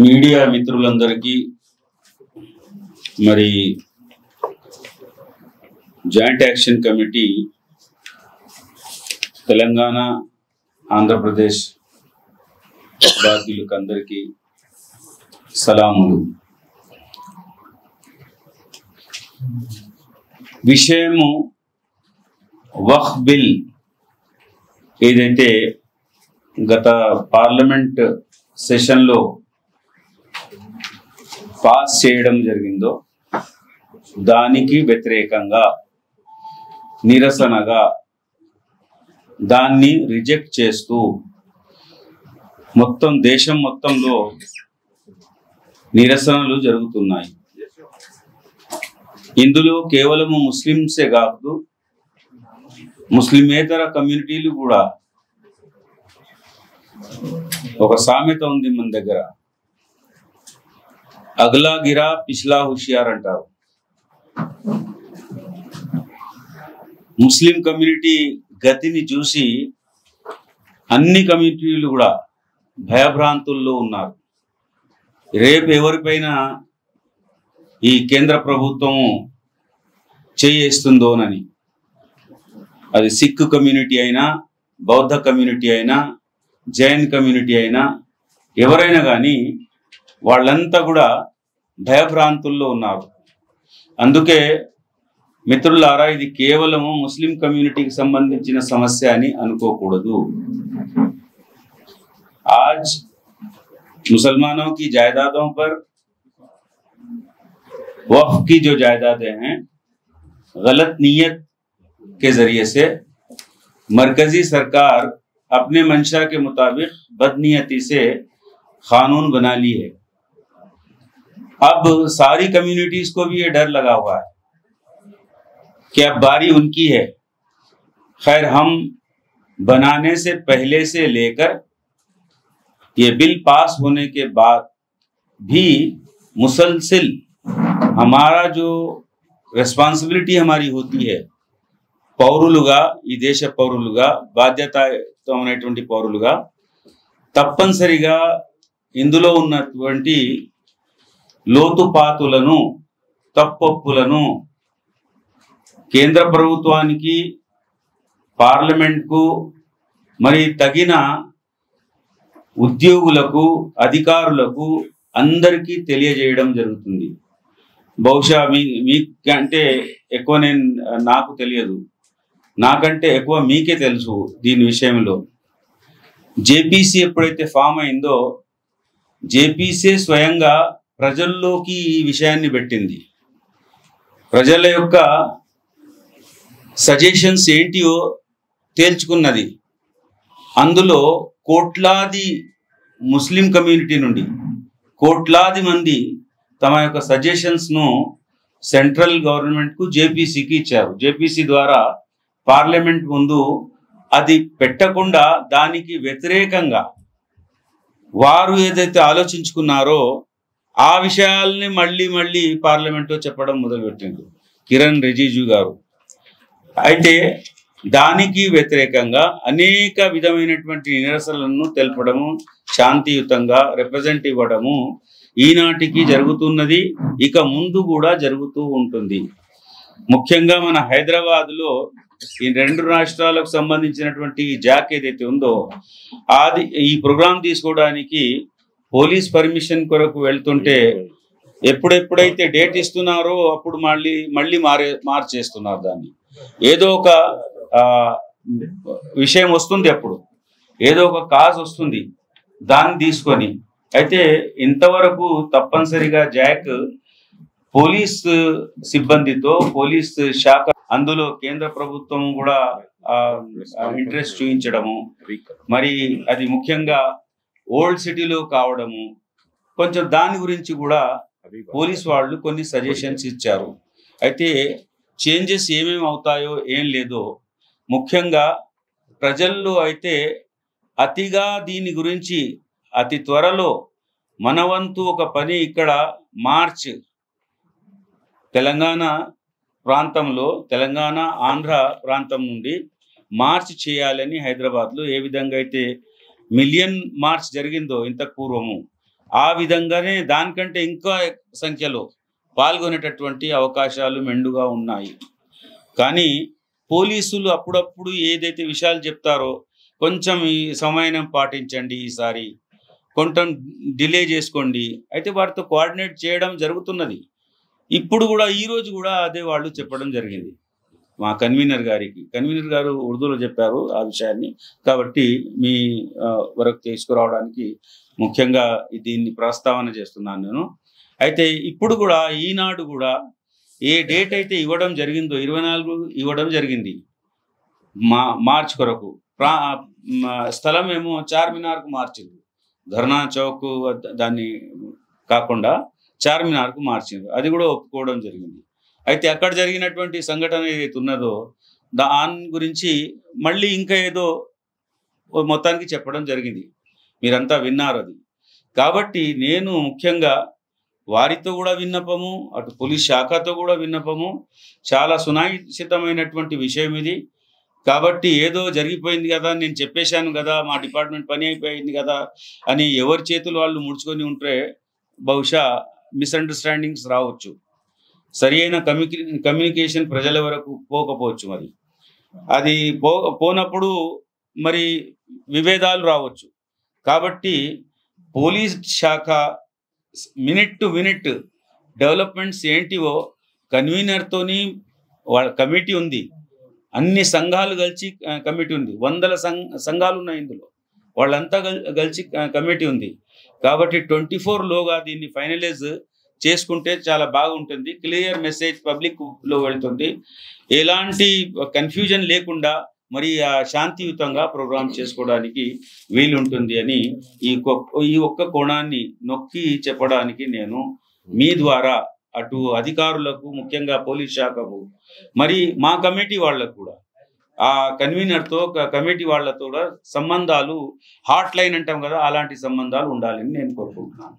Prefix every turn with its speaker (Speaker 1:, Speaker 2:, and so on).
Speaker 1: Media మిత్రులందరికీ మరి joint action committee Telangana Andhra Pradesh బాధ్యులకు అందరికీ సలాములు. విషయము వక్ఫ్ బిల్ ఏదైతే గత పార్లమెంట్ సెషన్లో పాస్ చేయడం జరిగిందో దానికి వ్యతిరేకంగా నిరసనగా దాన్ని రిజెక్ట్ చేస్తూ మొత్తం దేశం మొత్తంలో నిరసనలు జరుగుతున్నాయి. ఇందులో కేవలము ముస్లింసే కాదు, ముస్లిమేతర కమ్యూనిటీలు కూడా. ఒక సామెత ఉంది మన దగ్గర, అగలా గిరా పిछला హుషియార్ అంటారు. ముస్లిం కమ్యూనిటీ గతిని చూసి అన్ని కమ్యూనిటీలు కూడా భయభ్రాంతుల్లో ఉన్నారు. రేపు ఎవరిపైన ఈ కేంద్ర ప్రభుత్వం చేయిస్తుందోనని. అది సిక్ కమ్యూనిటీ అయినా, బౌద్ధ కమ్యూనిటీ అయినా, జైన్ కమ్యూనిటీ అయినా, ఎవరైనా కానీ వాళ్ళంతా కూడా భయభ్రాంతుల్లో ఉన్నారు. అందుకే మిత్రులారా, ఇది కేవలము ముస్లిం కమ్యూనిటీకి సంబంధించిన సమస్య అని అనుకోకూడదు. आज मुसलमानों की जायदादों पर वक्फ की जो जायदादें हैं, गलत नीयत के जरिए से मरकजी सरकार अपने मंशा के मुताबिक बदनीयती से कानून बना ली है. अब सारी कम्युनिटीज को भी ये डर लगा हुआ है कि अब बारी उनकी है. खैर, हम बनाने से पहले से लेकर ये बिल पास होने के बाद भी मुसलसिल हमारा जो రెస్పాన్సిబిలిటీ हमारी होती है, పౌరులుగా, ఈ దేశ పౌరులుగా, బాధ్యతతో ఉన్నటువంటి పౌరులుగా తప్పనిసరిగా ఇందులో ఉన్నటువంటి లోతుపాతులను, తప్పొప్పులను కేంద్ర ప్రభుత్వానికి, పార్లమెంట్కు, మరి తగిన ఉద్యోగులకు, అధికారులకు అందరికీ తెలియజేయడం జరుగుతుంది. బహుశా మీకంటే ఎక్కువ నాకు తెలియదు, నాకంటే ఎక్కువ మీకే తెలుసు దీని విషయంలో. జేపీసీ ఎప్పుడైతే ఫామ్ అయిందో, జేపీసీ స్వయంగా ప్రజల్లోకి ఈ విషయాన్ని పెట్టింది. ప్రజల యొక్క సజెషన్స్ ఏంటియో తేల్చుకున్నది. అందులో కోట్లాది ముస్లిం కమ్యూనిటీ నుండి కోట్లాది మంది తమ యొక్క సజెషన్స్ను సెంట్రల్ గవర్నమెంట్కు, జేపీసీకి ఇచ్చారు. జేపీసీ ద్వారా పార్లమెంట్ ముందు అది పెట్టకుండా దానికి వ్యతిరేకంగా వారు ఏదైతే ఆలోచించుకున్నారో ఆ విషయాల్ని మళ్ళీ మళ్ళీ పార్లమెంట్లో చెప్పడం మొదలుపెట్టింది కిరణ్ రిజిజు గారు. అయితే దానికి వ్యతిరేకంగా అనేక విధమైనటువంటి నిరసనలను తెలపడము, శాంతియుతంగా రిప్రజెంట్ ఇవ్వడము ఈనాటికి జరుగుతున్నది, ఇక ముందు కూడా జరుగుతూ ఉంటుంది. ముఖ్యంగా మన హైదరాబాద్లో ఈ రెండు రాష్ట్రాలకు సంబంధించినటువంటి జాక్ ఏదైతే ఉందో, అది ఈ ప్రోగ్రాం తీసుకోవడానికి పోలీస్ పర్మిషన్ కొరకు వెళ్తుంటే ఎప్పుడైతే డేట్ ఇస్తున్నారో అప్పుడు మళ్ళీ మార్చేస్తున్నారు. దాన్ని ఏదో ఒక విషయం వస్తుంది, అప్పుడు ఏదో ఒక కాజ్ వస్తుంది, దాన్ని తీసుకొని. అయితే ఇంతవరకు తప్పనిసరిగా జాక్ పోలీస్ సిబ్బందితో, పోలీస్ శాఖ, అందులో కేంద్ర ప్రభుత్వం కూడా ఇంట్రెస్ట్ చూపించడము, మరి అది ముఖ్యంగా ఓల్డ్ సిటీలో కావడము, కొంచెం దాని గురించి కూడా పోలీస్ వాళ్ళు కొన్ని సజెషన్స్ ఇచ్చారు. అయితే చేంజెస్ ఏమేమి అవుతాయో ఏం లేదో, ముఖ్యంగా ప్రజల్లో అయితే అతిగా దీని గురించి అతి త్వరలో మనవంతు ఒక పని ఇక్కడ మార్చ్ తెలంగాణ ప్రాంతంలో, తెలంగాణ ఆంధ్ర ప్రాంతం నుండి మార్చ్ చేయాలని హైదరాబాద్లో ఏ విధంగా అయితే మిలియన్ మార్చ్ జరిగిందో ఇంతకు పూర్వము, ఆ విధంగానే దానికంటే ఇంకా సంఖ్యలో పాల్గొనేటటువంటి అవకాశాలు మెండుగా ఉన్నాయి. కానీ పోలీసులు అప్పుడప్పుడు ఏదైతే విషయాలు చెప్తారో కొంచెం ఈ సమయం పాటించండి, ఈసారి కొంచెం డిలే చేసుకోండి, అయితే వారితో కోఆర్డినేట్ చేయడం జరుగుతున్నది. ఇప్పుడు కూడా ఈరోజు కూడా అదే వాళ్ళు చెప్పడం జరిగింది మా కన్వీనర్ గారు ఉర్దూలో చెప్పారు ఆ విషయాన్ని. కాబట్టి మీ వరకు తీసుకురావడానికి ముఖ్యంగా దీన్ని ప్రస్తావన చేస్తున్నాను నేను. అయితే ఇప్పుడు కూడా ఈనాడు కూడా ఏ డేట్ అయితే ఇవ్వడం జరిగిందో 24 ఇవ్వడం జరిగింది మార్చ్ కొరకు. స్థలం ఏమో చార్మినార్కు మార్చింది, ధర్నా చౌక్ దాన్ని కాకుండా చార్మినార్కు మార్చింది. అది కూడా ఒప్పుకోవడం జరిగింది. అయితే అక్కడ జరిగినటువంటి సంఘటన ఏదైతే ఉన్నదో దాని గురించి మళ్ళీ ఇంకా ఏదో మొత్తానికి చెప్పడం జరిగింది, మీరంతా విన్నారు అది. కాబట్టి నేను ముఖ్యంగా వారితో కూడా విన్నపము, అటు పోలీస్ శాఖతో కూడా విన్నపము, చాలా సునాయాసితమైనటువంటి విషయం ఇది. కాబట్టి ఏదో జరిగిపోయింది కదా, నేను చెప్పేశాను కదా, మా డిపార్ట్మెంట్ పని అయిపోయింది కదా అని ఎవరి చేతులు వాళ్ళు ముడుచుకొని ఉంటే బహుశా మిస్అండర్స్టాండింగ్స్ రావచ్చు, సరి అయిన కమ్యూనికేషన్ ప్రజల వరకు పోకపోవచ్చు. మరి అది పోనప్పుడు మరి విభేదాలు రావచ్చు. కాబట్టి పోలీస్ శాఖ మినిట్ టు మినిట్ డెవలప్మెంట్స్ ఏంటివో కన్వీనర్తోని వాళ్ళ కమిటీ ఉంది, అన్ని సంఘాలు కలిసి కమిటీ ఉంది, 100 సంఘాలు ఉన్నాయి ఇందులో, వాళ్ళంతా కలిసి కమిటీ ఉంది. కాబట్టి 24లోగా దీన్ని ఫైనలైజ్ చేసుకుంటే చాలా బాగుంటుంది. క్లియర్ మెసేజ్ పబ్లిక్లో వెళ్తుంది, ఎలాంటి కన్ఫ్యూజన్ లేకుండా మరి శాంతియుతంగా ప్రోగ్రామ్ చేసుకోవడానికి వీలుంటుంది అని ఈ ఒక్క కోణాన్ని నొక్కి చెప్పడానికి నేను మీ ద్వారా అటు అధికారులకు, ముఖ్యంగా పోలీస్ శాఖకు, మరి మా కమిటీ వాళ్ళకు కూడా, ఆ కన్వీనర్తో కమిటీ వాళ్ళతో కూడా సంబంధాలు హాట్ లైన్ అంటాం కదా, అలాంటి సంబంధాలు ఉండాలని నేను కోరుకుంటున్నాను.